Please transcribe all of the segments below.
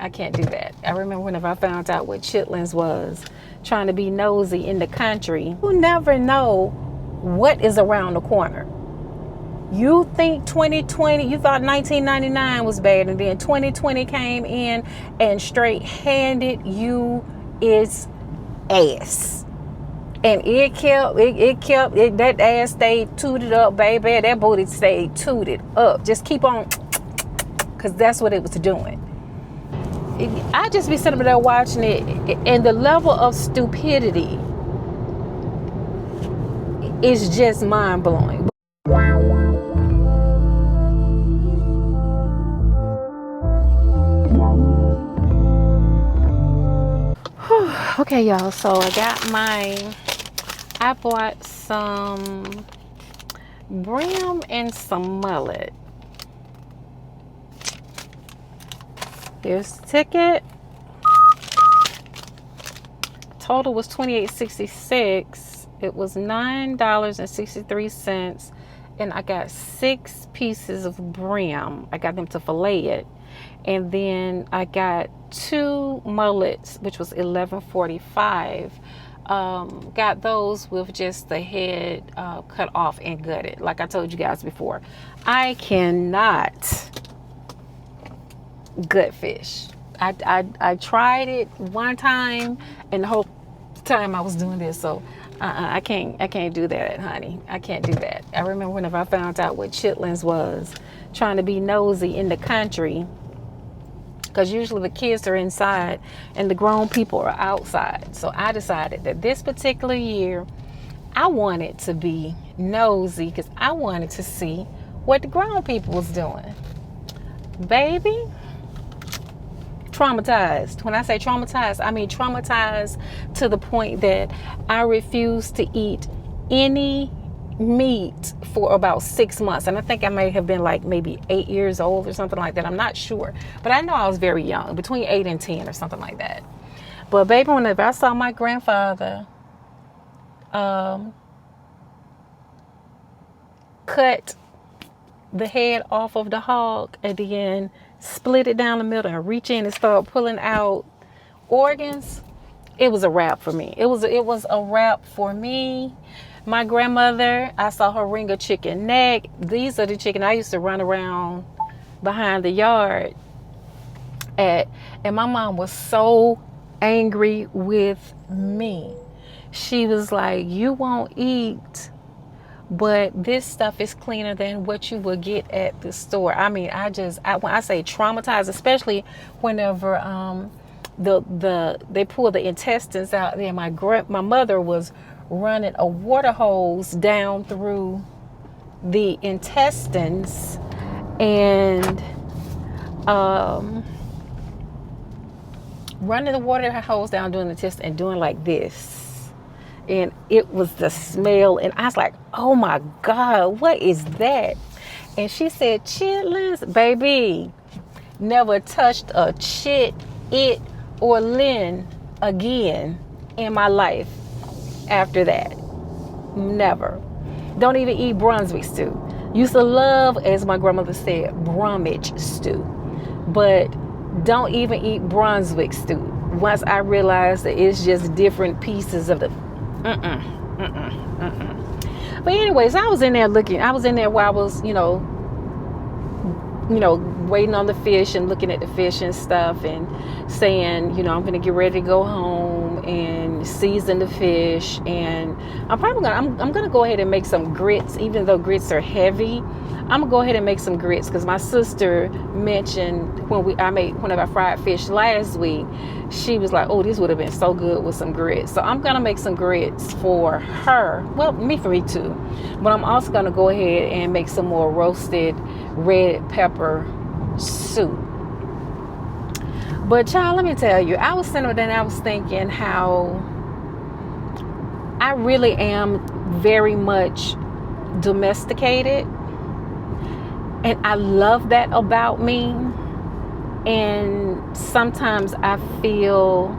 I can't do that. I remember whenever I found out what chitlins was, trying to be nosy in the country. You never know what is around the corner. You think 2020, you thought 1999 was bad, and then 2020 came in and straight handed you its ass. And that ass stayed tooted up, baby. That booty stayed tooted up. Just keep on, because that's what it was doing. I just be sitting there watching it, and the level of stupidity is just mind-blowing. Okay, y'all, so I bought some brim and some mullet. Here's the ticket. Total was $28.66. It was $9.63, and I got 6 pieces of brim. I got them to fillet it, and then I got 2 mullets, which was $11.45. Got those with just the head cut off and gutted. Like I told you guys before, I cannot gut fish. I tried it one time, and the whole time I was doing this, so I can't do that, honey. I can't do that. I remember whenever I found out what chitlins was, trying to be nosy in the country, because usually the kids are inside and the grown people are outside. So I decided that this particular year I wanted to be nosy, because I wanted to see what the grown people was doing. Baby, traumatized. When I say traumatized, I mean traumatized to the point that I refused to eat any meat for about 6 months. And I think I may have been like maybe 8 years old or something like that. I'm not sure, but I know I was very young, between 8 and 10 or something like that. But baby, whenever I saw my grandfather cut the head off of the hog and then split it down the middle and reach in and start pulling out organs, it was a wrap for me. It was a wrap for me. My grandmother, I saw her wring a chicken neck. These are the chicken I used to run around behind the yard at, and my mom was so angry with me. She was like, you won't eat, but this stuff is cleaner than what you will get at the store. I mean, when I say traumatized, especially whenever they pull the intestines out there, my mother was running a water hose down through the intestines and running the water hose down doing the intestine and doing like this. And it was the smell, and I was like, oh my God, what is that? And she said, chitlins, baby, never touched a chit, it, or lin again in my life after that. Never. Don't even eat Brunswick stew. Used to love, as my grandmother said, Brummage stew, but don't even eat Brunswick stew. Once I realized that it's just different pieces of the But anyways, I was in there while I was, waiting on the fish and looking at the fish and stuff, and saying, I'm gonna get ready to go home and season the fish, and I'm gonna go ahead and make some grits. Even though grits are heavy, I'm gonna go ahead and make some grits, because my sister mentioned whenever I fried fish last week, she was like, oh, this would have been so good with some grits. So I'm gonna make some grits for her, well, for me too, but I'm also gonna go ahead and make some more roasted red pepper soup. But child, let me tell you, I was sitting there and I was thinking how I really am very much domesticated, and I love that about me. And sometimes I feel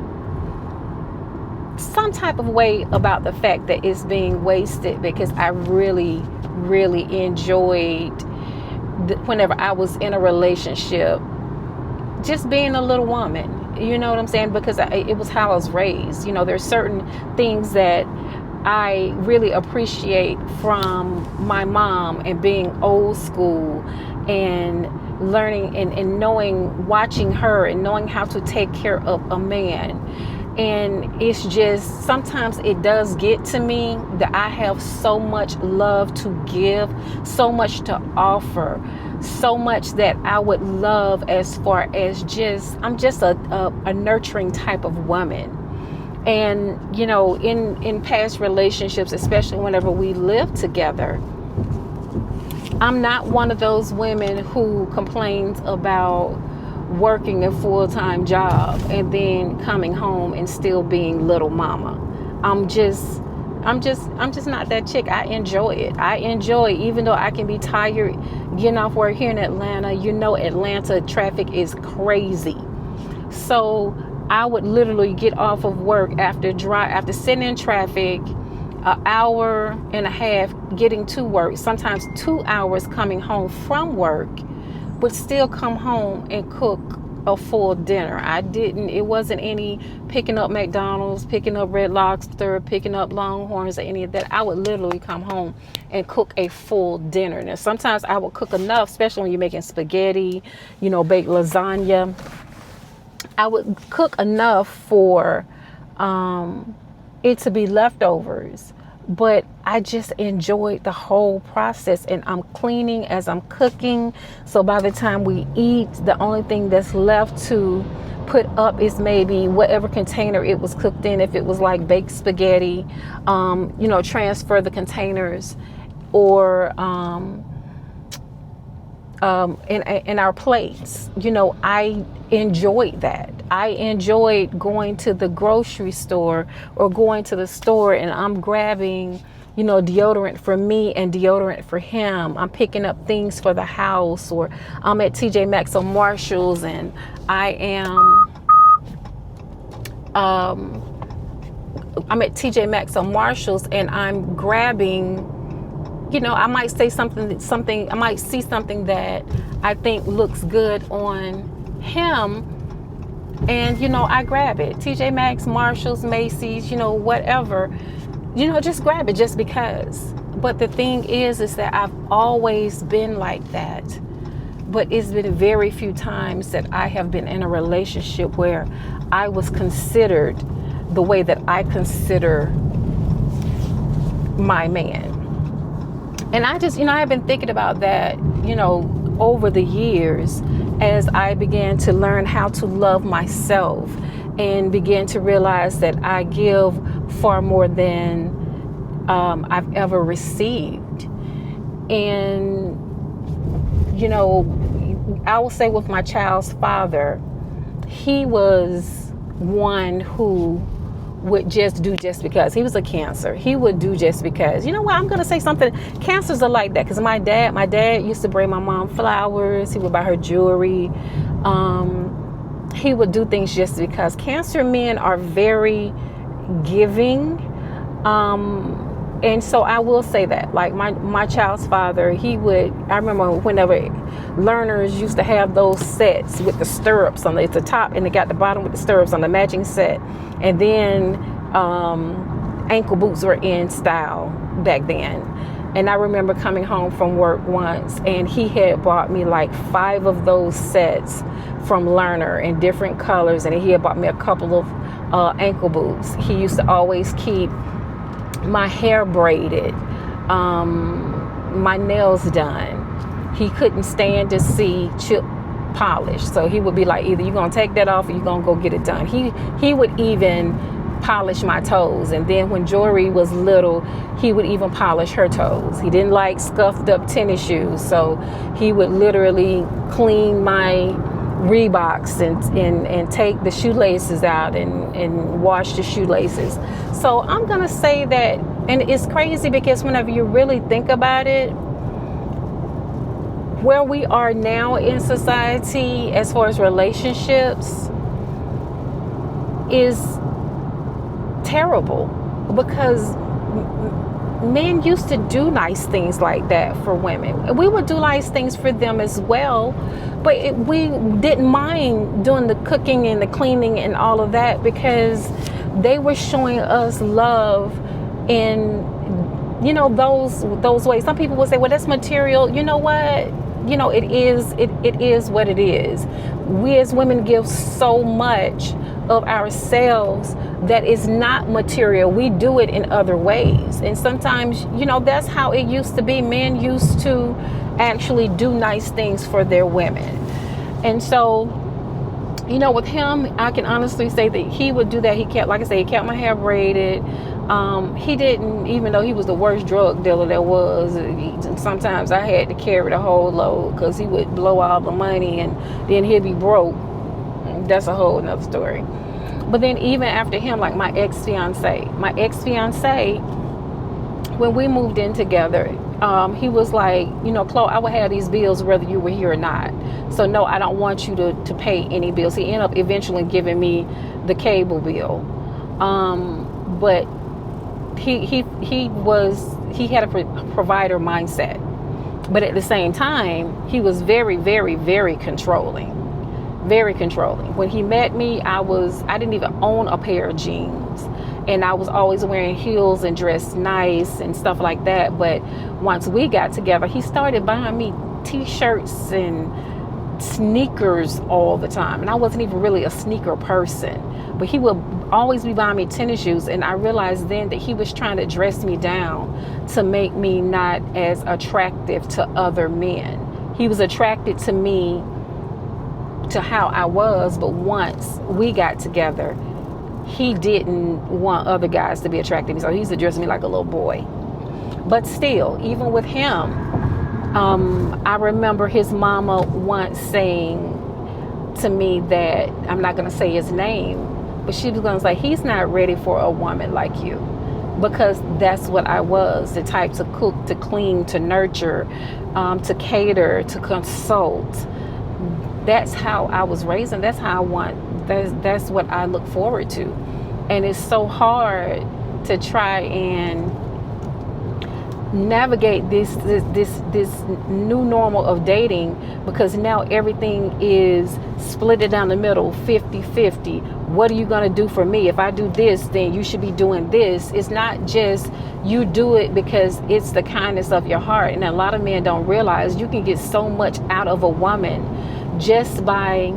some type of way about the fact that it's being wasted, because I really, really enjoyed whenever I was in a relationship, just being a little woman, you know what I'm saying? Because it was how I was raised. You know, there's certain things that I really appreciate from my mom, and being old school, and learning and knowing, watching her and knowing how to take care of a man. And it's just, sometimes it does get to me that I have so much love to give, so much to offer, so much that I would love, as far as just, I'm just a nurturing type of woman. And, you know, in past relationships, especially whenever we live together, I'm not one of those women who complains about working a full-time job and then coming home and still being little mama. I'm just not that chick. I enjoy it. Even though I can be tired getting off work here in Atlanta. You know, Atlanta traffic is crazy. So I would literally get off of work after sitting in traffic, an hour and a half getting to work, sometimes 2 hours coming home from work, would still come home and cook a full dinner. It wasn't any picking up McDonald's, picking up Red Lobster, picking up Longhorns, or any of that. I would literally come home and cook a full dinner. Now, sometimes I would cook enough, especially when you're making spaghetti, you know, baked lasagna. I would cook enough for it to be leftovers, but I just enjoyed the whole process. And I'm cleaning as I'm cooking, so by the time we eat, the only thing that's left to put up is maybe whatever container it was cooked in. If it was like baked spaghetti, you know, transfer the containers, or in our plates. You know, I enjoyed that. I enjoyed going to the grocery store or going to the store, and I'm grabbing, you know, deodorant for me and deodorant for him. I'm picking up things for the house, or I'm at TJ Maxx or Marshalls, and I'm at TJ Maxx or Marshalls, and I'm grabbing, you know, I might say something, I might see something that I think looks good on him, and, you know, I grab it. TJ Maxx, Marshalls, Macy's, you know, whatever, you know, just grab it just because. But the thing is that I've always been like that. But it's been very few times that I have been in a relationship where I was considered the way that I consider my man. And I just, you know, I've been thinking about that, you know, over the years, as I began to learn how to love myself and began to realize that I give far more than I've ever received. And, you know, I will say with my child's father, he was one who would just do just because. He was a Cancer. He would do just because. You know what? I'm going to say something. Cancers are like that, because my dad used to bring my mom flowers. He would buy her jewelry. He would do things just because. Cancer men are very giving. And so I will say that, like my child's father, I remember whenever learners used to have those sets with the stirrups on the top, and they got the bottom with the stirrups on the matching set. And then ankle boots were in style back then. And I remember coming home from work once, and he had bought me like 5 of those sets from Lerner in different colors. And he had bought me a couple of ankle boots. He used to always keep my hair braided, my nails done. He couldn't stand to see chip polish, so he would be like, either you're gonna take that off or you're gonna go get it done. He would even polish my toes. And then when Jory was little, he would even polish her toes. He didn't like scuffed up tennis shoes, so he would literally clean my Reeboks and take the shoelaces out and wash the shoelaces. So I'm gonna say that, and it's crazy because whenever you really think about it, where we are now in society as far as relationships is terrible, because men used to do nice things like that for women. We would do nice things for them as well, But we didn't mind doing the cooking and the cleaning and all of that because they were showing us love in, you know, those ways. Some people would say, well, that's material. You know what? You know, it is what it is. We as women give so much of ourselves that is not material. We do it in other ways. And sometimes, you know, that's how it used to be. Men used to actually do nice things for their women. And so, you know, with him, I can honestly say that he would do that. He kept, like I said, he kept my hair braided. He didn't, even though he was the worst drug dealer there was, sometimes I had to carry the whole load because he would blow all the money and then he'd be broke. That's a whole nother story. But then even after him, like my ex-fiance, when we moved in together, he was like, you know, Chloe, I would have these bills whether you were here or not. So no, I don't want you to pay any bills. He ended up eventually giving me the cable bill. But he had a provider mindset. But at the same time, he was very, very, very controlling. Very controlling. When he met me, I didn't even own a pair of jeans. And I was always wearing heels and dressed nice and stuff like that. But once we got together, he started buying me t-shirts and sneakers all the time. And I wasn't even really a sneaker person. But he would always be buying me tennis shoes. And I realized then that he was trying to dress me down to make me not as attractive to other men. He was attracted to me, to how I was. But once we got together, he didn't want other guys to be attracted to me. So he used to dress me like a little boy. But still, even with him, I remember his mama once saying to me that, I'm not going to say his name, but she was going to say, he's not ready for a woman like you. Because that's what I was, the type to cook, to clean, to nurture, to cater, to consult. That's how I was raised, and that's how I want. That's what I look forward to. And it's so hard to try and navigate this new normal of dating, because now everything is split it down the middle, 50-50. What are you going to do for me? If I do this, then you should be doing this. It's not just you do it because it's the kindness of your heart. And a lot of men don't realize you can get so much out of a woman just by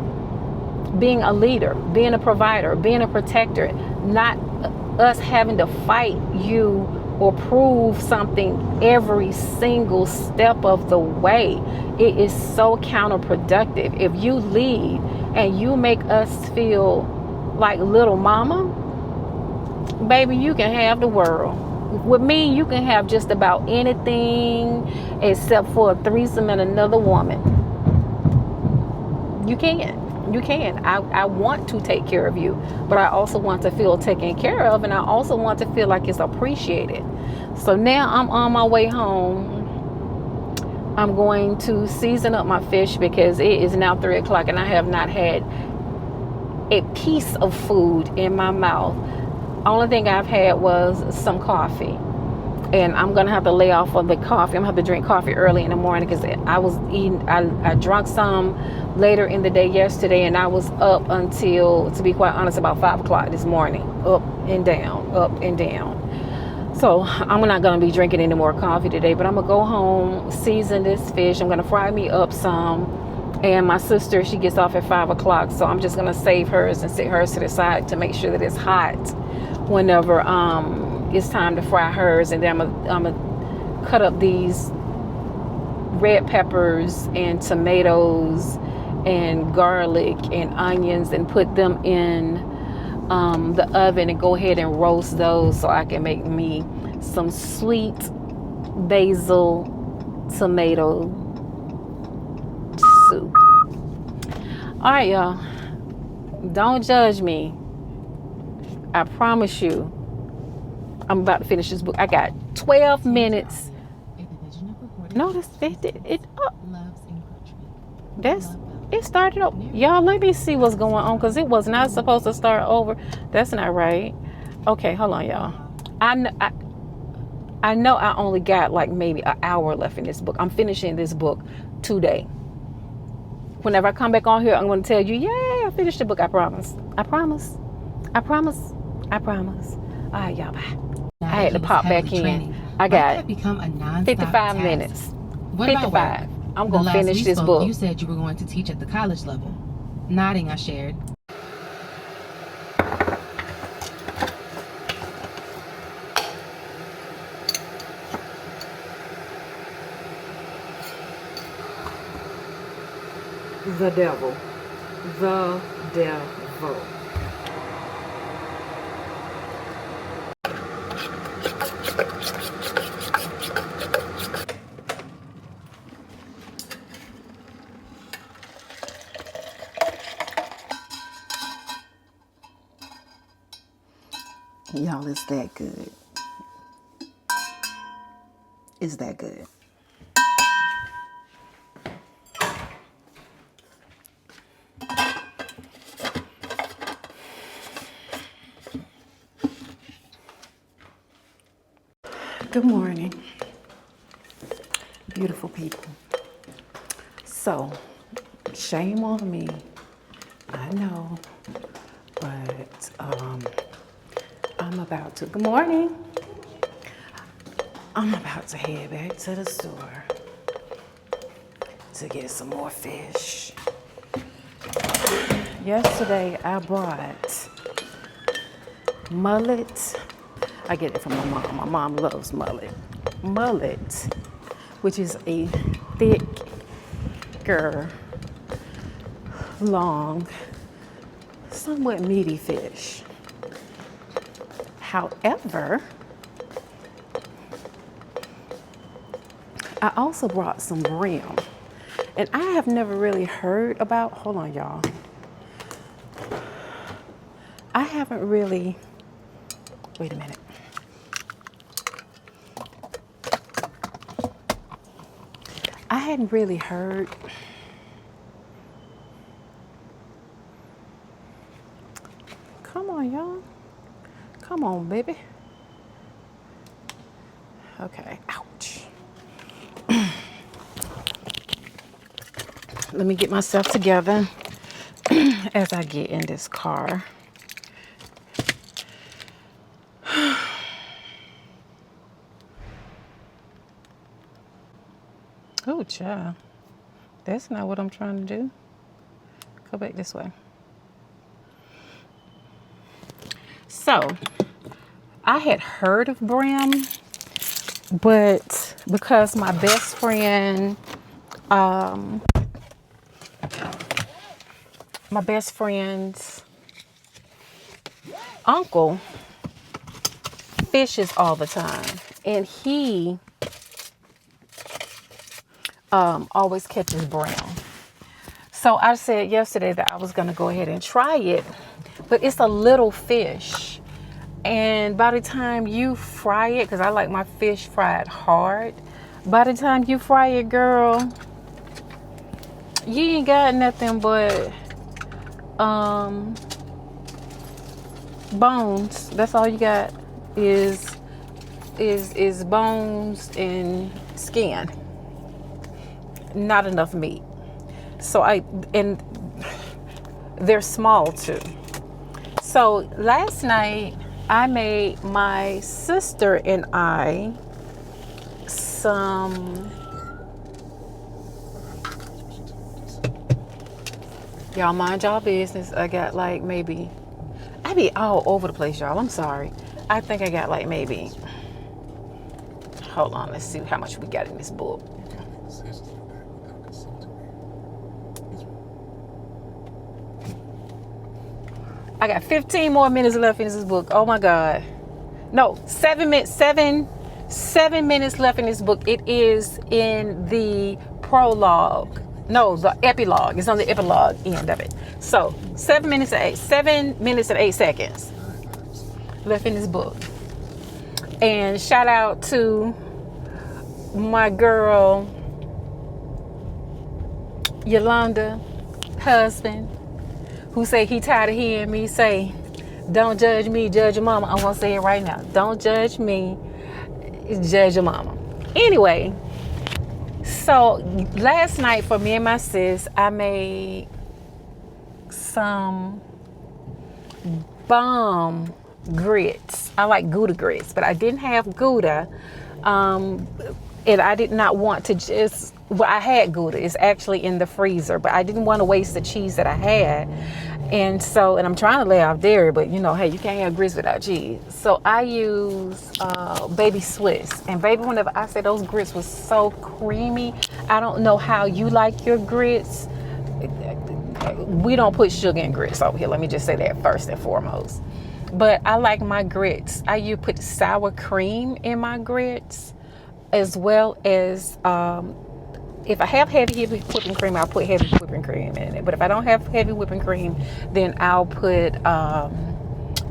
being a leader, being a provider, being a protector, not us having to fight you or prove something every single step of the way. It is so counterproductive. If you lead and you make us feel like little mama, baby, you can have the world. With me, you can have just about anything except for a threesome and another woman. You can. I want to take care of you, but I also want to feel taken care of, and I also want to feel like it's appreciated. So now I'm on my way home. I'm going to season up my fish because it is now 3 o'clock and I have not had a piece of food in my mouth. Only thing I've had was some coffee. And I'm going to have to lay off of the coffee. I'm going to have to drink coffee early in the morning because I drank some later in the day yesterday, and I was up until, to be quite honest, about 5 o'clock this morning. Up and down, up and down. So I'm not going to be drinking any more coffee today, but I'm going to go home, season this fish. I'm going to fry me up some. And my sister, she gets off at 5 o'clock, so I'm just going to save hers and set hers to the side to make sure that it's hot whenever it's time to fry hers. And then I'm gonna cut up these red peppers and tomatoes and garlic and onions and put them in the oven and go ahead and roast those so I can make me some sweet basil tomato soup. All right, y'all, don't judge me. I promise you, I'm about to finish this book. I got 12 minutes. No, it started up. Y'all, let me see what's going on, because it was not supposed to start over. That's not right. Okay, hold on, y'all. I know I only got like maybe an hour left in this book. I'm finishing this book today. Whenever I come back on here, I'm going to tell you, yeah, I finished the book. I promise. I promise. I promise. I promise. All right, y'all, bye. I had to pop back in. I got 55 minutes. What 55. I'm going to finish this book. You said you were going to teach at the college level. Nodding, I shared. The devil. The devil. Y'all, it's that good. It's that good. Good morning, beautiful people. So, shame on me, I know, but I'm about to, good morning. I'm about to head back to the store to get some more fish. Yesterday I bought mullet. I get it from my mom. My mom loves mullet. Mullet, which is a thicker, long, somewhat meaty fish. However, I also brought some brim. And I have never really heard about, hold on y'all. I haven't really, wait a minute. I hadn't really heard come on y'all, come on baby. Okay, ouch. Let me get myself together as I get in this car. Oh, child. That's not what I'm trying to do. Go back this way. So, I had heard of brim, but because my best friend, my best friend's uncle fishes all the time, and he always catches brim. So I said yesterday that I was going to go ahead and try it, but it's a little fish. And by the time you fry it, because I like my fish fried hard, by the time you fry it, girl, you ain't got nothing but bones. That's all you got is bones and skin. Not enough meat. So and they're small too. So last night I made my sister and I some, y'all mind y'all business. I got like maybe, I be all over the place, y'all. I'm sorry. I think I got like maybe, hold on, let's see how much we got in this book. I got 15 more minutes left in this book. Oh my God. No, 7 minutes left in this book. It is in the prologue. No, the epilogue. It's on the epilogue end of it. So 7 minutes and 8 seconds left in this book. And shout out to my girl Yolanda husband, who say he tired of hearing me say, don't judge me, judge your mama. I'm going to say it right now. Don't judge me, judge your mama. Anyway, So last night for me and my sis, I made some bomb grits. I like Gouda grits, but I didn't have Gouda. And I did not want to just, well, I had Gouda. It's actually in the freezer, but I didn't want to waste the cheese that I had. And so, and I'm trying to lay off dairy, but you know, hey, you can't have grits without cheese. So I use baby Swiss. And baby, whenever I say those grits was so creamy, I don't know how you like your grits. We don't put sugar in grits over here. Let me just say that first and foremost. But I like my grits. You put sour cream in my grits, as well as if I have heavy whipping cream, I'll put heavy whipping cream in it. But if I don't have heavy whipping cream, then I'll put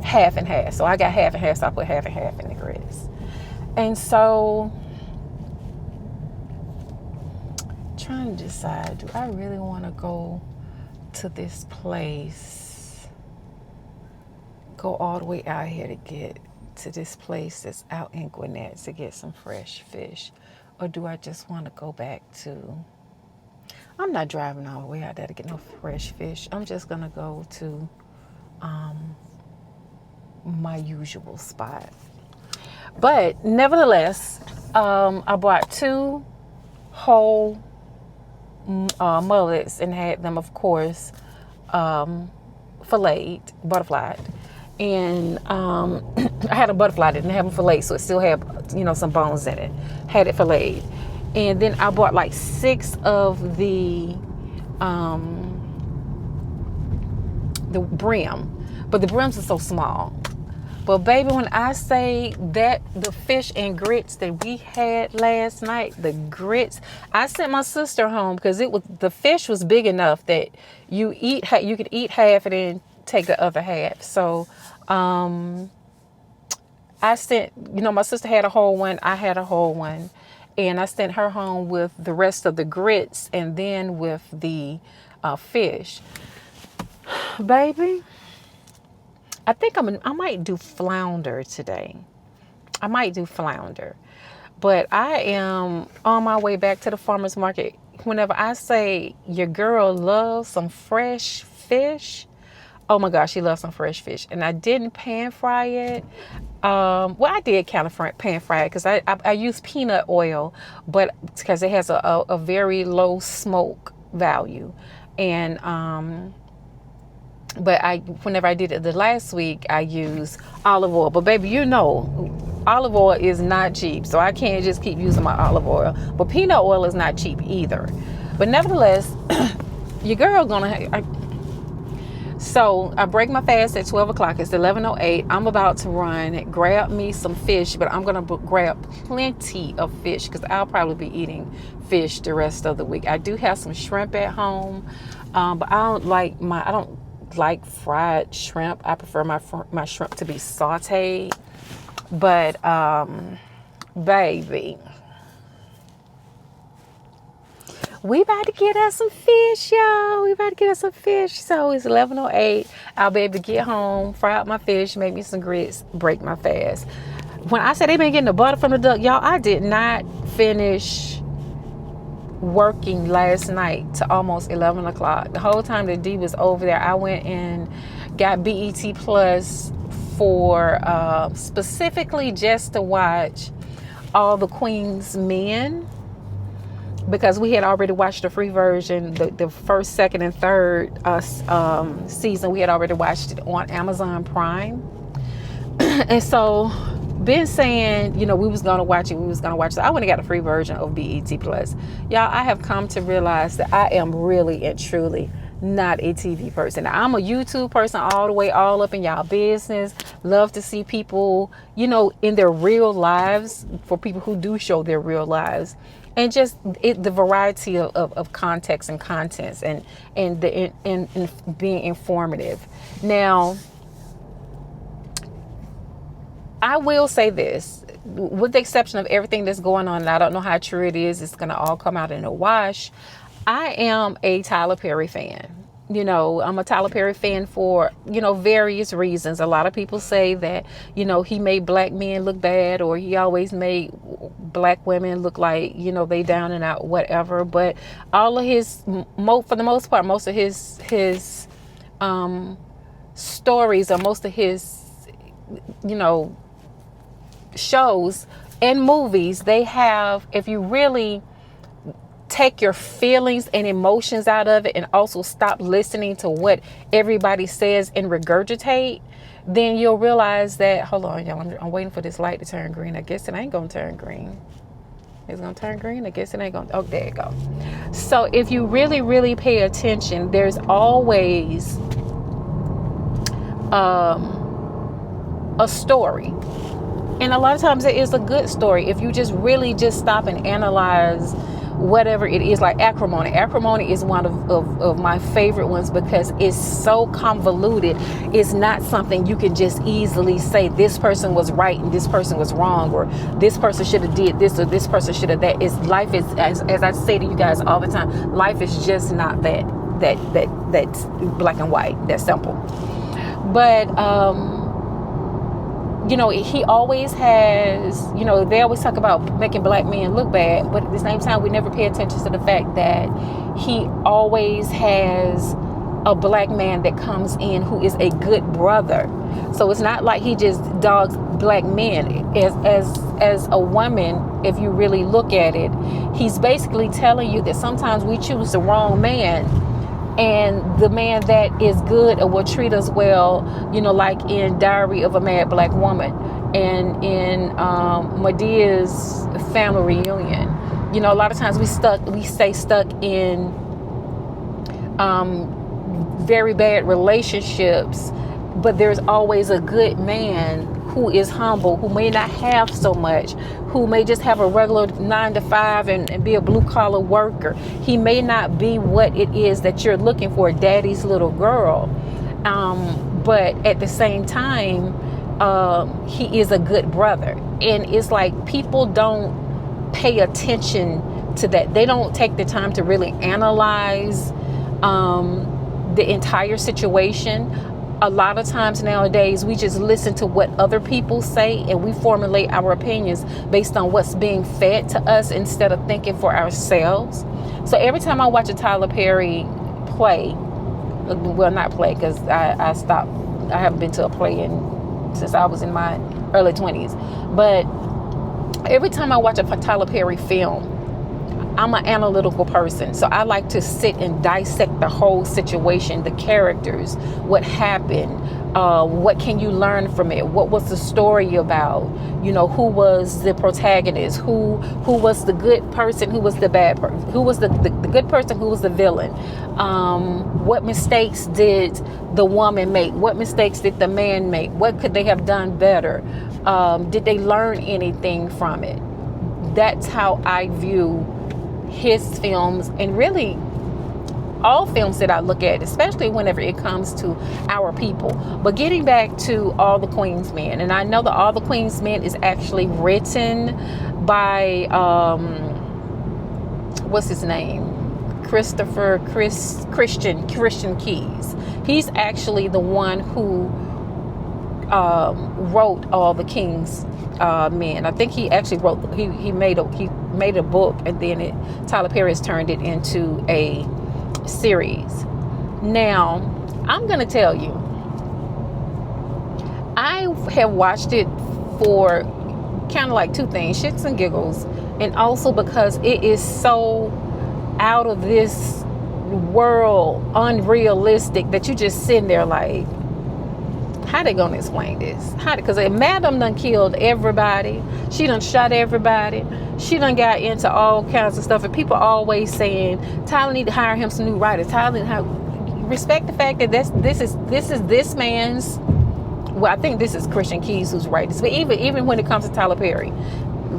half and half. So I got half and half, so I put half and half in the grits. And so, trying to decide, do I really want to go to this place, go all the way out here to get to this place that's out in Gwinnett to get some fresh fish? Or do I just want to go back to, I'm not driving all the way out there to get no fresh fish. I'm just going to go to my usual spot. But nevertheless, I bought 2 whole mullets and had them, of course, filleted, butterflied. And I had a butterfly, didn't have them filleted, so it still had, some bones in it. Had it filleted. And then I bought like 6 of the brim, but the brims are so small. But baby, when I say that the fish and grits that we had last night, the grits, I sent my sister home because the fish was big enough that you could eat half and then take the other half. So I sent, my sister had a whole one, I had a whole one, and I sent her home with the rest of the grits and then with the fish. Baby, I think I might do flounder today. I might do flounder. But I am on my way back to the farmer's market. Whenever I say your girl loves some fresh fish, oh my gosh, she loves some fresh fish. And I didn't pan fry it. I did kind of pan fry it because I use peanut oil, but because it has a very low smoke value. And but whenever I did it the last week, I used olive oil. But baby, olive oil is not cheap, so I can't just keep using my olive oil. But peanut oil is not cheap either. But nevertheless, your girl so I break my fast at 12 o'clock. It's 11:08. I'm about to run, grab me some fish, but I'm going to grab plenty of fish because I'll probably be eating fish the rest of the week. I do have some shrimp at home, but I don't like fried shrimp. I prefer my shrimp to be sauteed. But baby, we about to get us some fish, y'all. We about to get us some fish. So it's 11:08. I'll be able to get home, fry out my fish, make me some grits, break my fast. When I said they been getting the butter from the duck, y'all, I did not finish working last night to almost 11 o'clock. The whole time that D was over there, I went and got BET Plus for specifically just to watch All the Queen's Men, because we had already watched the free version, the first, second, and third season. We had already watched it on Amazon Prime. And so been saying, we was going to watch it. So I went and got a free version of BET Plus. Y'all, I have come to realize that I am really and truly not a TV person. Now, I'm a YouTube person all the way, all up in y'all business. Love to see people, in their real lives, for people who do show their real lives. And just the variety of context and contents and being informative. Now, I will say this, with the exception of everything that's going on, and I don't know how true it is, it's going to all come out in a wash. I am a Tyler Perry fan. I'm a Tyler Perry fan for, various reasons. A lot of people say that, he made black men look bad, or he always made black women look like, they down and out, whatever. But all of his, for the most part, most of his stories, or most of his, shows and movies, they have, if you really take your feelings and emotions out of it, and also stop listening to what everybody says and regurgitate, then you'll realize that, hold on, y'all, I'm waiting for this light to turn green. I guess it ain't gonna turn green. It's gonna turn green. I guess it ain't gonna. Oh, there you go. So if you really, really pay attention, there's always a story. And a lot of times it is a good story if you just really just stop and analyze whatever it is. Like acrimony. Acrimony is one of my favorite ones, because it's so convoluted. It's not something you can just easily say this person was right and this person was wrong, or this person should have did this or this person should have that. Life is, as I say to you guys all the time, life is just not that's black and white, that simple. But he always has, they always talk about making black men look bad, but at the same time, we never pay attention to the fact that he always has a black man that comes in who is a good brother. So it's not like he just dogs black men. As a woman, if you really look at it, he's basically telling you that sometimes we choose the wrong man. And the man that is good or will treat us well, like in Diary of a Mad Black Woman, and in Medea's Family Reunion. A lot of times we stay stuck in very bad relationships, but there's always a good man who is humble, who may not have so much, who may just have a regular 9-to-5 and be a blue-collar worker. He may not be what it is that you're looking for, daddy's little girl. But at the same time, he is a good brother. And it's like people don't pay attention to that. They don't take the time to really analyze the entire situation. A lot of times nowadays, we just listen to what other people say, and we formulate our opinions based on what's being fed to us instead of thinking for ourselves. So every time I watch a Tyler Perry play, well, not play, because I stopped. I haven't been to a play since I was in my early 20s. But every time I watch a Tyler Perry film, I'm an analytical person, so I like to sit and dissect the whole situation, the characters, what happened, what can you learn from it, what was the story about, who was the protagonist, who was the good person, who was the bad person, who was the good person, who was the villain, what mistakes did the woman make, what mistakes did the man make, what could they have done better, did they learn anything from it. That's how I view his films, and really all films that I look at, especially whenever it comes to our people. But getting back to All the Queen's Men, and I know that All the Queen's Men is actually written by what's his name, Christian Keys. He's actually the one who wrote All the King's Men. I think he actually wrote. He made a book, and then Tyler Perry has turned it into a series. Now, I'm gonna tell you, I have watched it for kind of like two things: shits and giggles, and also because it is so out of this world, unrealistic, that you just sitting there like, how they gonna explain this? Because Madam done killed everybody. She done shot everybody. She done got into all kinds of stuff. And people always saying, Tyler need to hire him some new writers. Tyler need to hire. Respect the fact that this is this man's. Well, I think this is Christian Keys who's writing this. But even when it comes to Tyler Perry,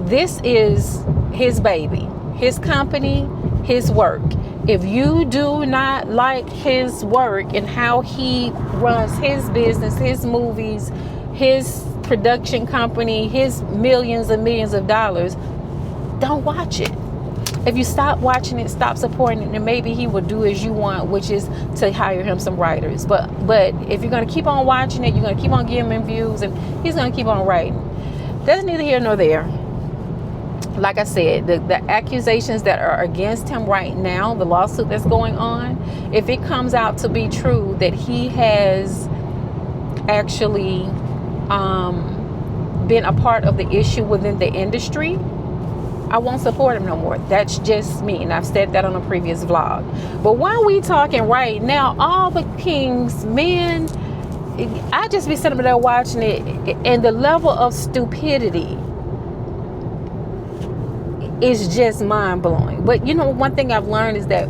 this is his baby, his company, his work. If you do not like his work and how he runs his business, his movies, his production company, his millions and millions of dollars, don't watch it. If you stop watching it, stop supporting it, then maybe he will do as you want, which is to hire him some writers. But if you're going to keep on watching it, you're going to keep on giving him views, and he's going to keep on writing. That's neither here nor there. Like I said, the accusations that are against him right now, the lawsuit that's going on, if it comes out to be true that he has actually been a part of the issue within the industry, I won't support him no more. That's just me, and I've said that on a previous vlog. But while we talking right now, all the king's men, I just be sitting there watching it, and the level of stupidity is just mind-blowing. But you know, one thing I've learned is that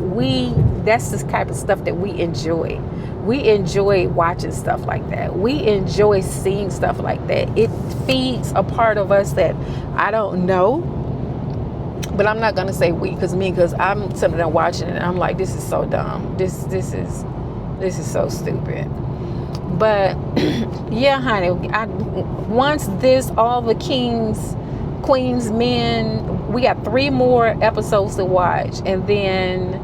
that's the type of stuff that we enjoy. We enjoy watching stuff like that. We enjoy seeing stuff like that. It feeds a part of us that I don't know. But I'm not gonna say we, because I'm sitting there watching it and I'm like, this is so dumb. This is so stupid. But yeah, honey, once all the kings, queens, men, we got 3 more episodes to watch, and then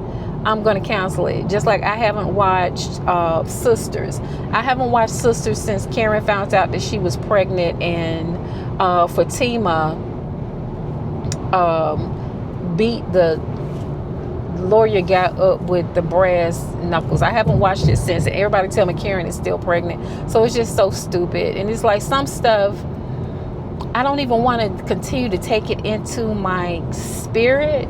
I'm gonna cancel it. Just like I haven't watched Sisters. I haven't watched Sisters since Karen found out that she was pregnant, and Fatima beat the lawyer guy up with the brass knuckles. I haven't watched it since, and everybody tell me Karen is still pregnant. So it's just so stupid. And it's like some stuff I don't even want to continue to take it into my spirit,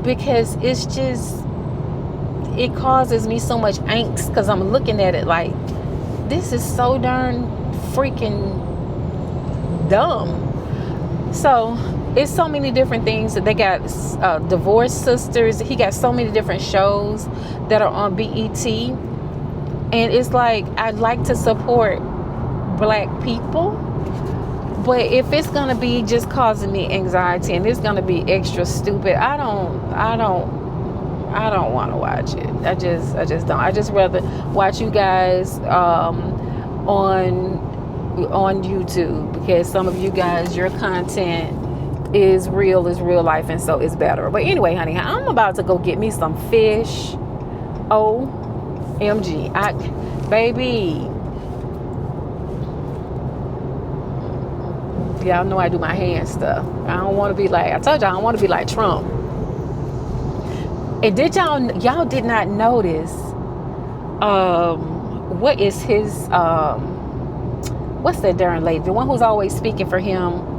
because it's just, it causes me so much angst, because I'm looking at it like, this is so darn freaking dumb. So it's so many different things that they got. Divorced Sisters, he got so many different shows that are on BET, and it's like, I'd like to support black people, but if it's gonna be just causing me anxiety and it's gonna be extra stupid, I don't want to watch it. I just don't. I just rather watch you guys on YouTube, because some of you guys, your content is real life, and so it's better. But anyway, honey, I'm about to go get me some fish. OMG, baby, y'all know I do my hand stuff. I don't want to be like, I told y'all, I don't want to be like Trump. And did y'all did not notice what is his what's that darn lady, the one who's always speaking for him,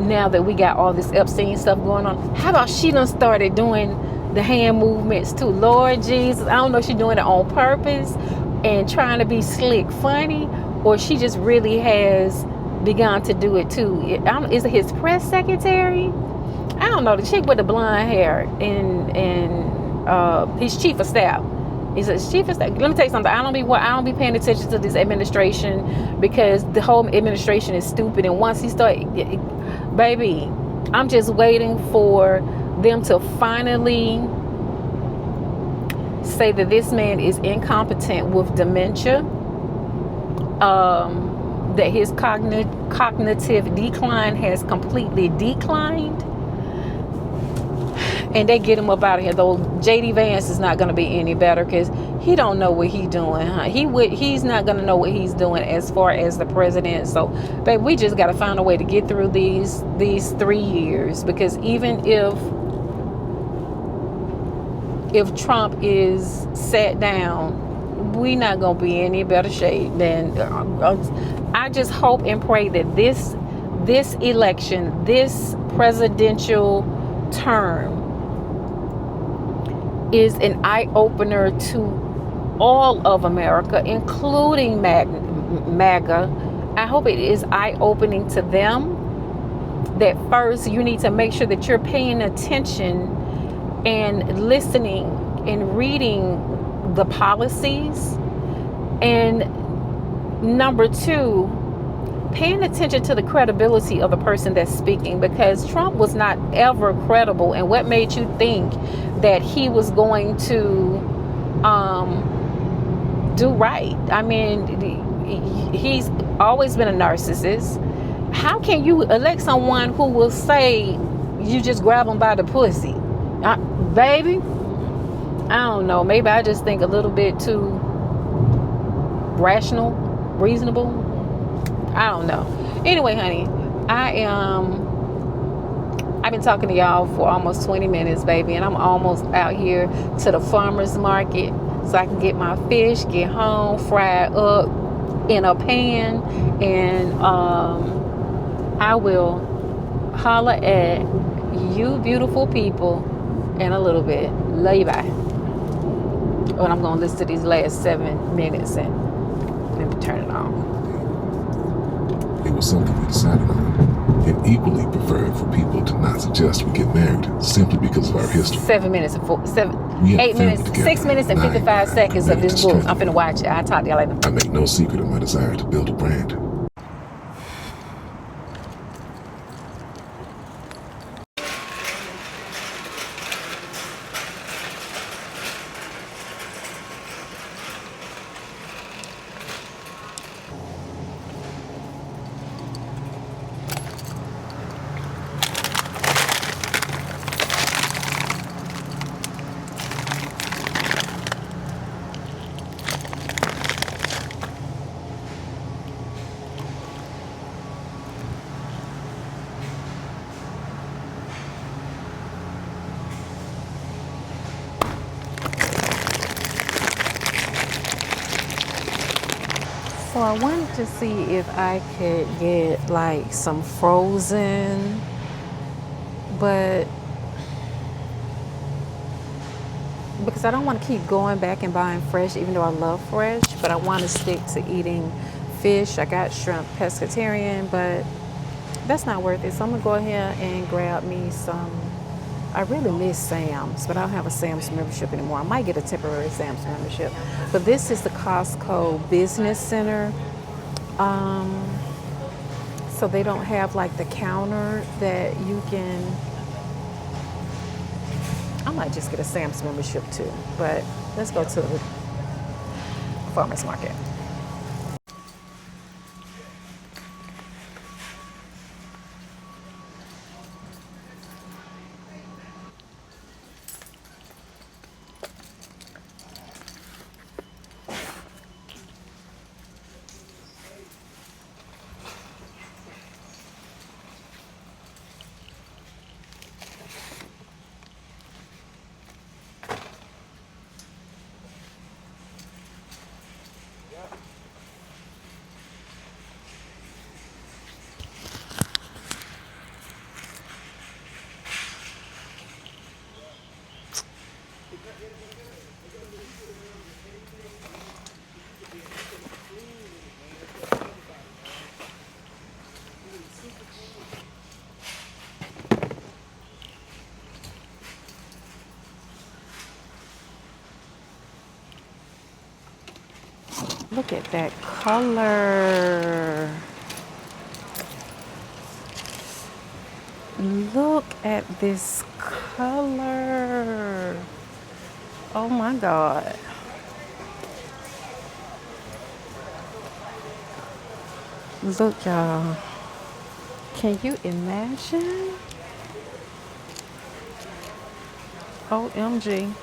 now that we got all this Epstein stuff going on? How about she done started doing the hand movements too? Lord Jesus, I don't know if she's doing it on purpose and trying to be slick funny, or she just really has begun to do it too. Is it his press secretary? I don't know, the chick with the blonde hair, and his chief of staff. He's a chief of staff. Let me tell you something. I don't be paying attention to this administration, because the whole administration is stupid. And once he start, baby, I'm just waiting for them to finally say that this man is incompetent with dementia, that his cognitive decline has completely declined, and they get him up out of here. Though JD Vance is not going to be any better, because he don't know what he's doing. He's not going to know what he's doing as far as the president. So, babe, we just got to find a way to get through these 3 years, because even if Trump is sat down, we not going to be in any better shape. Than I just hope and pray that this election, this presidential term, is an eye-opener to all of America, including MAGA. I hope it is eye-opening to them, that first you need to make sure that you're paying attention and listening and reading the policies, and number 2, paying attention to the credibility of the person that's speaking, because Trump was not ever credible. And what made you think that he was going to do right? I mean, he's always been a narcissist. How can you elect someone who will say you just grab them by the pussy. Baby, I don't know. Maybe I just think a little bit too rational, reasonable. I don't know. Anyway, honey, I've been talking to y'all for almost 20 minutes, baby, and I'm almost out here to the farmer's market so I can get my fish, get home, fry it up in a pan, and I will holler at you beautiful people in a little bit. Love you, bye. But I'm going to listen to these last 7 minutes and let me turn it on. It was something we decided on, and equally preferred for people to not suggest we get married simply because of our history. 7 minutes and 8 minutes, 6 minutes and 55 seconds of this book. I'm finna watch it. I'll talk to y'all later. I make no secret of my desire to build a brand. So I wanted to see if I could get like some frozen, but because I don't want to keep going back and buying fresh, even though I love fresh, but I want to stick to eating fish. I got shrimp pescatarian, but that's not worth it. So I'm gonna go ahead and grab me some. I really miss Sam's, but I don't have a Sam's membership anymore. I might get a temporary Sam's membership. But this is the Costco Business Center. So they don't have like the counter that you can. I might just get a Sam's membership too. But let's go to the farmer's market. Look at that color. Look at this color. Oh my God. Look, y'all. Can you imagine? OMG.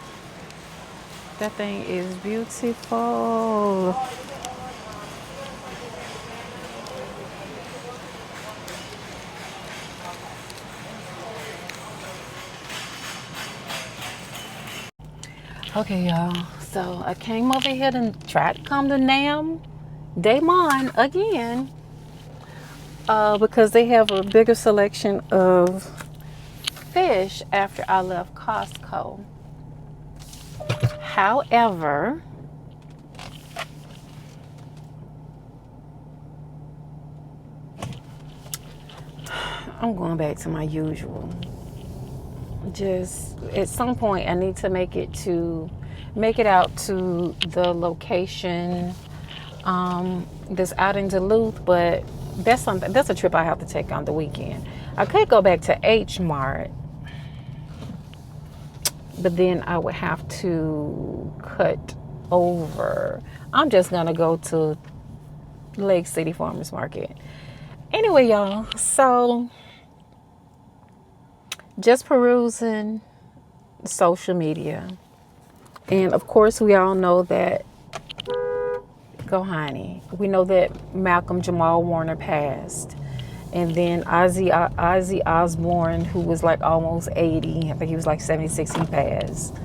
That thing is beautiful. Okay, y'all. So I came over here and tried to come to Nam Daemon again because they have a bigger selection of fish after I left Costco. However, I'm going back to my usual. Just at some point I need to make it out to the location that's out in Duluth, but that's a trip I have to take on the weekend. I could go back to H Mart, but then I would have to cut over. I'm just gonna go to Lake City Farmers Market. Anyway, y'all, so just perusing social media. And of course, we all know that, go honey, we know that Malcolm Jamal Warner passed. And then Ozzy Osbourne, who was like almost 80, I think he was like 76, he passed.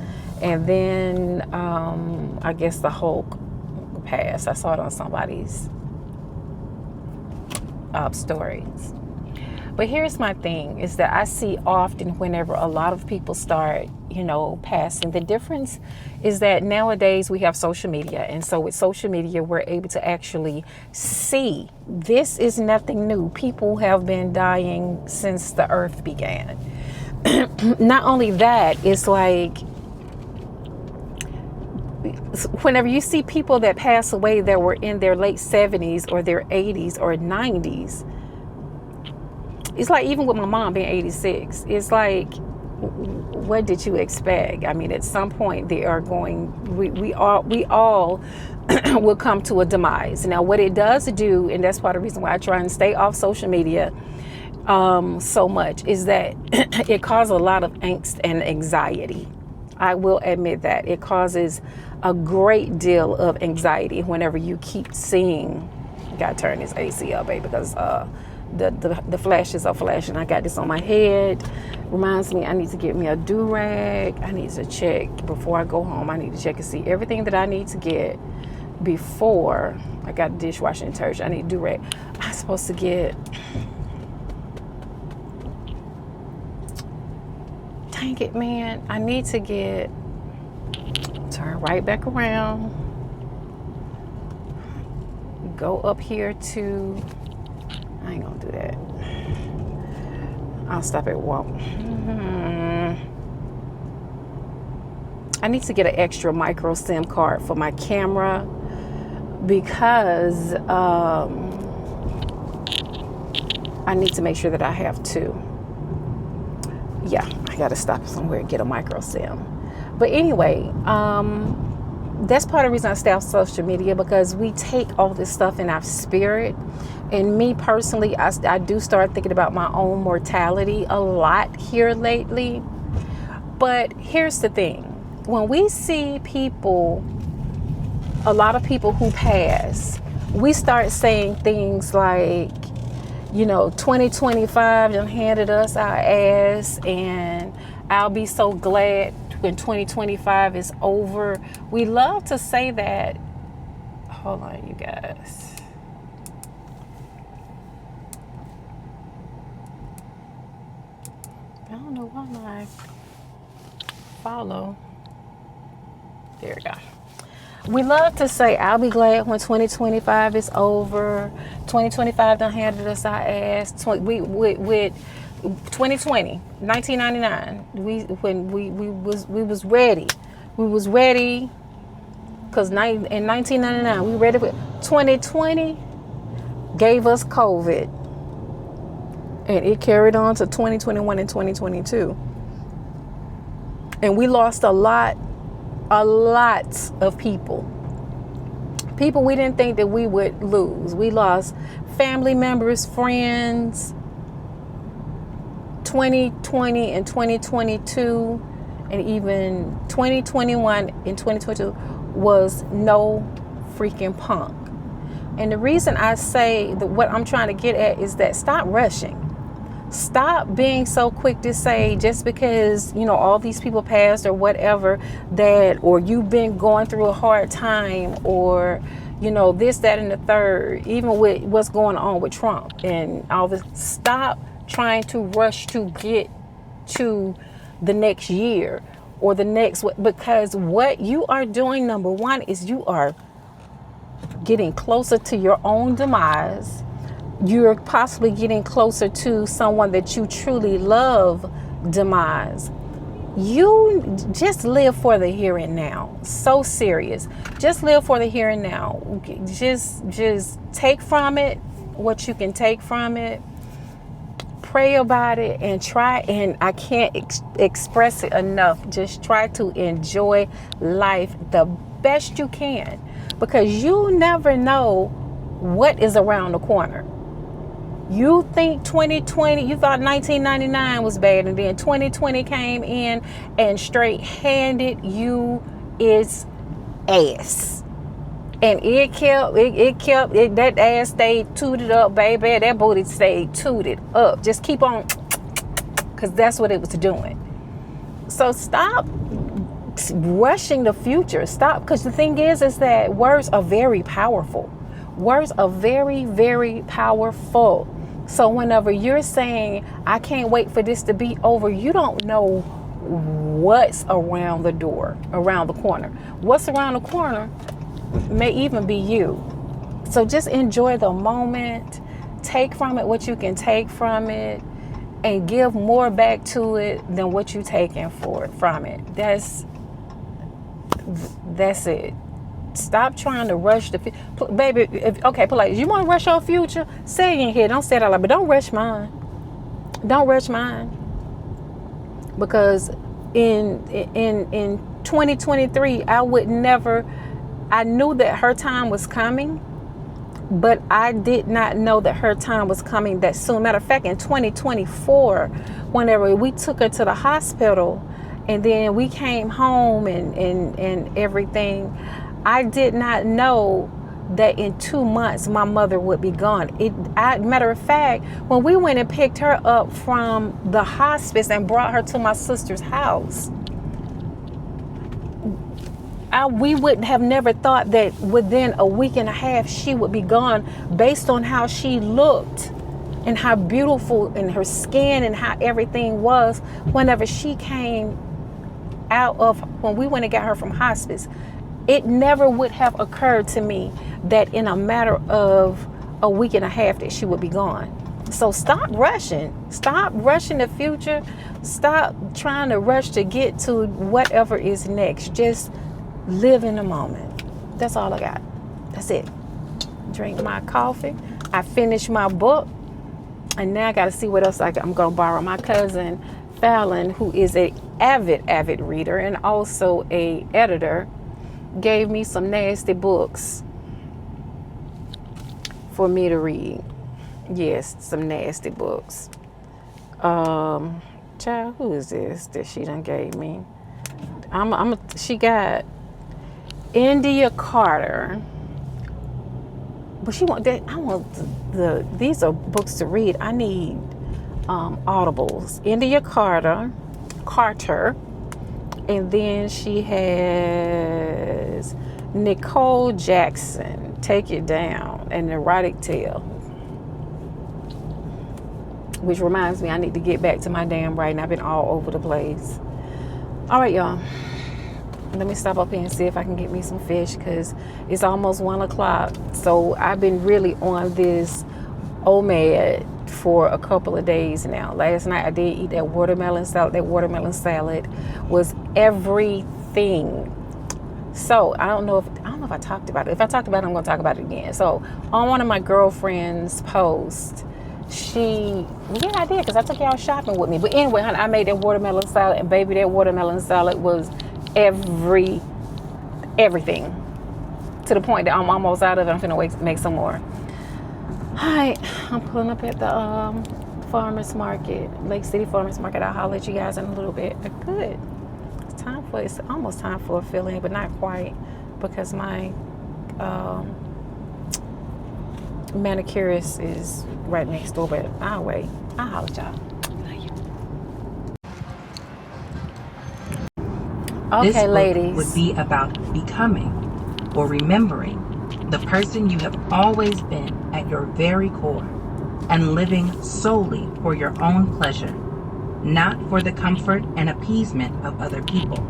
And then I guess the Hulk passed. I saw it on somebody's stories. But here's my thing, is that I see often whenever a lot of people start, passing, the difference is that nowadays we have social media. And so with social media, we're able to actually see. This is nothing new. People have been dying since the earth began. Not only that, it's like, whenever you see people that pass away that were in their late 70s or their 80s or 90s, it's like, even with my mom being 86, it's like, what did you expect? I mean, at some point we all will come to a demise. Now, what it does do, and that's part of the reason why I try and stay off social media so much, is that it causes a lot of angst and anxiety. I will admit that it causes a great deal of anxiety whenever you keep seeing. You gotta turn this AC up, baby, because the flashes are flashing. I got this on my head. Reminds me I need to get me a do-rag. I need to check before I go home. I need to check and see everything that I need to get before. I got dishwashing detergent. I need a do-rag. I'm supposed to get, dang it, man. I need to get, turn right back around. Go up here to, I ain't gonna do that. I'll stop at one. I need to get an extra micro SIM card for my camera because I need to make sure that I have two. Yeah, I gotta stop somewhere and get a micro SIM. But anyway, that's part of the reason I stay off social media, because we take all this stuff in our spirit. And me personally, I do start thinking about my own mortality a lot here lately. But here's the thing. When we see people, a lot of people who pass, we start saying things like, 2025 done handed us our ass, and I'll be so glad when 2025 is over. We love to say that. Hold on, you guys. I don't know why my follow. There we go. We love to say, I'll be glad when 2025 is over. 2025 done handed us our ass. With 2020, 1999, we was ready. We was ready because in 1999 we ready. 2020 gave us COVID, and it carried on to 2021 and 2022, and we lost a lot of people we didn't think that we would lose. We lost family members, friends. 2020 and 2022 and even 2021 and 2022 was no freaking punk. And the reason I say that, what I'm trying to get at, is that stop rushing. Stop being so quick to say, just because, all these people passed or whatever, that, or you've been going through a hard time, or, this, that, and the third, even with what's going on with Trump and all this. Stop trying to rush to get to the next year or the next, because what you are doing, number one, is you are getting closer to your own demise. You're possibly getting closer to someone that you truly love demise. You just live for the here and now. So serious. Just live for the here and now. Just take from it what you can take from it. Pray about it and try, and I can't express it enough. Just try to enjoy life the best you can, because you never know what is around the corner. You think 2020, you thought 1999 was bad, and then 2020 came in and straight handed you its ass. And that ass stayed tooted up, baby. That booty stayed tooted up. Just keep on, because that's what it was doing. So stop rushing the future. Stop, because the thing is that words are very powerful. Words are very, very powerful. So whenever you're saying, I can't wait for this to be over, you don't know what's around the corner. What's around the corner may even be you. So just enjoy the moment. Take from it what you can take from it, and give more back to it than what you're taking from it. That's it. Stop trying to rush the future. Baby, polite. You want to rush your future? Say it in here. Don't say it out loud, but don't rush mine. Don't rush mine. Because in 2023, I knew that her time was coming, but I did not know that her time was coming that soon. Matter of fact, in 2024, whenever we took her to the hospital and then we came home and everything, I did not know that in 2 months my mother would be gone. Matter of fact, when we went and picked her up from the hospice and brought her to my sister's house, we would have never thought that within a week and a half she would be gone, based on how she looked and how beautiful and her skin and how everything was whenever she came out of, when we went and got her from hospice. It never would have occurred to me that in a matter of a week and a half that she would be gone. So stop rushing. Stop rushing the future. Stop trying to rush to get to whatever is next. Just live in the moment. That's all I got. That's it. Drink my coffee. I finished my book. And now I got to see what else I'm going to borrow. My cousin Fallon, who is an avid reader and also a editor, gave me some nasty books for me to read. Yes, some nasty books. Child, who is this that she done gave me? She got India Carter, but she want that. I want these are books to read. I need audibles. India Carter, and then she has Nicole Jackson, Take It Down, an erotic tale. Which reminds me, I need to get back to my damn writing. I've been all over the place. All right, y'all. Let me stop up here and see if I can get me some fish, because it's almost 1 o'clock. So I've been really on this OMAD for a couple of days now. Last night I did eat that watermelon salad. That watermelon salad was everything. So I don't know if I talked about it. If I talked about it, I'm going to talk about it again. So on one of my girlfriend's posts, I did, because I took y'all shopping with me. But anyway, honey, I made that watermelon salad, and baby, that watermelon salad was everything, to the point that I'm almost out of it. I'm finna make some more. Hi, I'm pulling up at the farmers market, Lake City Farmers Market. I'll holler at you guys in a little bit. Good. It's almost time for a fill-in, but not quite, because my manicurist is right next door. But I'll wait. I'll holler at y'all. Okay, this book ladies, would be about becoming or remembering the person you have always been at your very core, and living solely for your own pleasure, not for the comfort and appeasement of other people.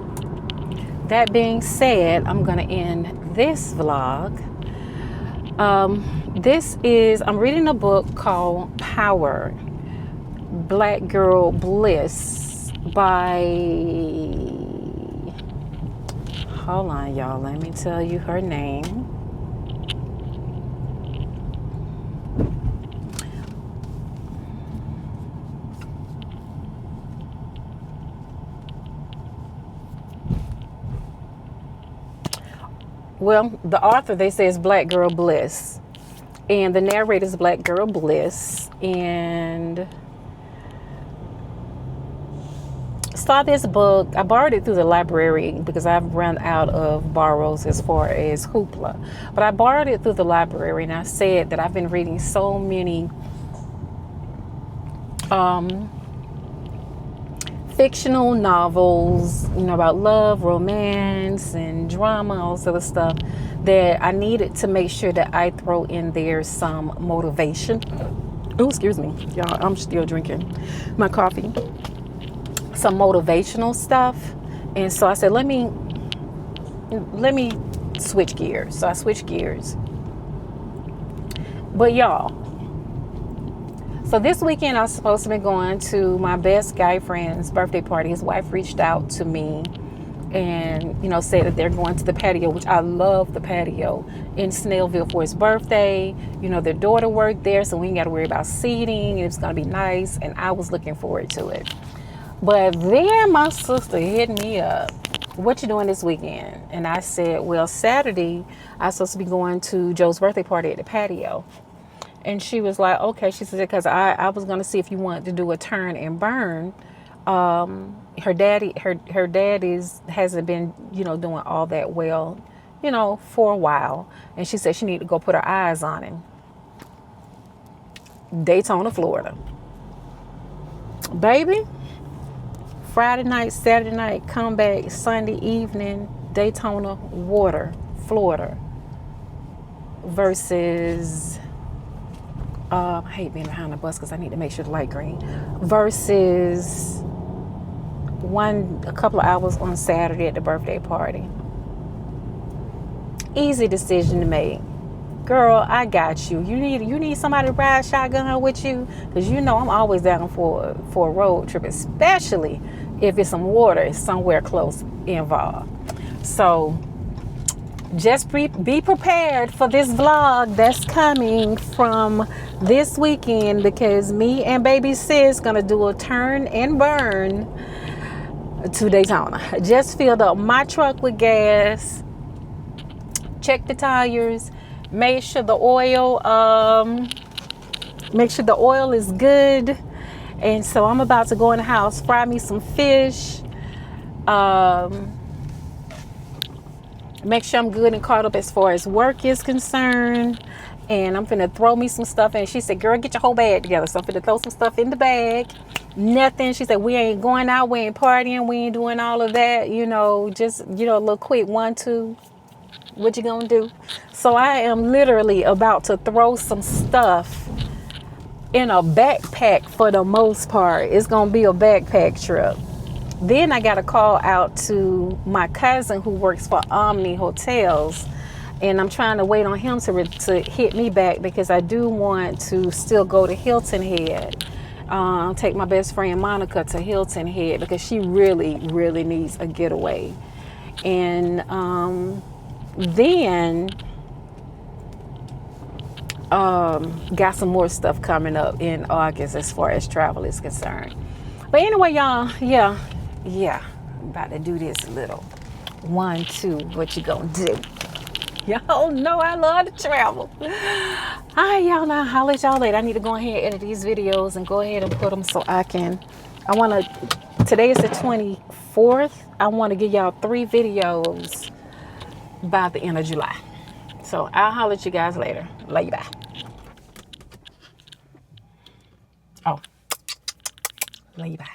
that being said, I'm going to end this vlog. I'm reading a book called Power, Black Girl Bliss by, hold on y'all, let me tell you her name. Well, the author, they say, is Black Girl Bliss. And the narrator is Black Girl Bliss. And saw this book. I borrowed it through the library because I've run out of borrows as far as Hoopla. But I borrowed it through the library, and I said that I've been reading so many fictional novels, about love, romance, and drama, all this other stuff, that I needed to make sure that I throw in there some motivation. Oh, excuse me, y'all. I'm still drinking my coffee. Some motivational stuff. And so I said, let me switch gears. So I switched gears. But y'all, so this weekend I was supposed to be going to my best guy friend's birthday party. His wife reached out to me and, said that they're going to the patio, which I love the patio, in Snellville for his birthday. Their daughter worked there, so we ain't got to worry about seating. It's going to be nice, and I was looking forward to it. But then my sister hit me up. What you doing this weekend? And I said, well, Saturday, I'm supposed to be going to Joe's birthday party at the patio. And she was like, okay. She said, because I was going to see if you wanted to do a turn and burn. Her dad hasn't been, doing all that well, for a while. And she said she needed to go put her eyes on him. Daytona, Florida. Baby. Friday night, Saturday night, come back Sunday evening, Daytona, Water, Florida, versus, I hate being behind the bus because I need to make sure the light green, versus a couple of hours on Saturday at the birthday party. Easy decision to make. Girl, I got you. You need somebody to ride shotgun with you, because I'm always down for a road trip, especially if it's some water somewhere close involved. So just be prepared for this vlog that's coming from this weekend, because me and baby sis gonna do a turn and burn to Daytona. Just filled up my truck with gas, checked the tires, made sure the oil is good. And so I'm about to go in the house, fry me some fish, make sure I'm good and caught up as far as work is concerned. And I'm finna throw me some stuff in. She said, girl, get your whole bag together. So I'm finna throw some stuff in the bag. Nothing. She said, we ain't going out, we ain't partying, we ain't doing all of that. Just, a little quick 1-2. What you gonna do? So I am literally about to throw some stuff in a backpack for the most part. It's gonna be a backpack trip. Then I got a call out to my cousin who works for Omni Hotels, and I'm trying to wait on him to hit me back, because I do want to still go to Hilton Head. Take my best friend Monica to Hilton Head, because she really, really needs a getaway. And then got some more stuff coming up in August as far as travel is concerned. But anyway, y'all, yeah, I'm about to do this little 1-2. What you gonna do? Y'all know I love to travel. All right, y'all, now I'll let y'all later. I need to go ahead and edit these videos and go ahead and put them so today is the 24th. I want to give y'all 3 videos by the end of July. So I'll holler at you guys later. Love you, bye. Oh, love you, bye.